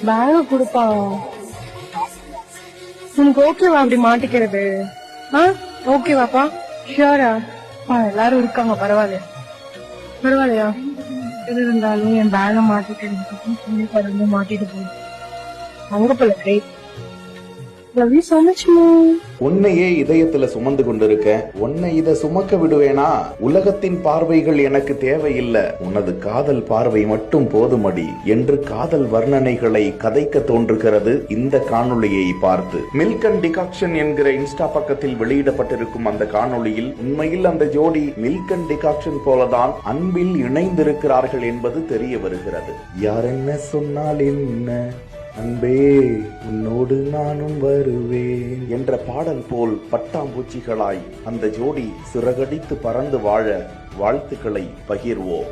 பேக கொடுப்பா. உனக்கு ஓகேவா அப்படி மாட்டிக்கிறது? ஓகேவாப்பா? ஷியோரா? எல்லாரும் இருக்காங்க, பரவாயில்லையா? எது இருந்தாலும் என் பேக மாட்டிட்டு மாட்டிட்டு போய் அங்க போல. Great. Love you so much, Mom. உன்னையே இதயத்துல சுமந்து கொண்டிருக்கேன். உன்னை இத சுமக்க விடுவேனா? உலகத்தின் பார்வைகள் எனக்கு தேவையில்லை, உனது காதல் பார்வை மட்டும் போதுமடி என்று காதல் வர்ணனைகளை கதைக்க தோன்றுகிறது இந்த காணொளியை பார்த்து. மில்க் அண்ட் டிகாக்ஷன் என்கிற இன்ஸ்டா பக்கத்தில் வெளியிடப்பட்டிருக்கும் அந்த காணொளியில் உண்மையில் அந்த ஜோடி மில்க் அண்ட் டிகாக்ஷன் போலதான் அன்பில் இணைந்திருக்கிறார்கள் என்பது தெரிய வருகிறது. யார் என்ன சொன்னால் என்ன அன்பே உன்னோடு நானும் வருவேன் என்ற பாடல் போல் பட்டாம்பூச்சிகளாய் அந்த ஜோடி சிறகடித்து பறந்து வாழ வாழ்த்துக்களை பகிர்வோம்.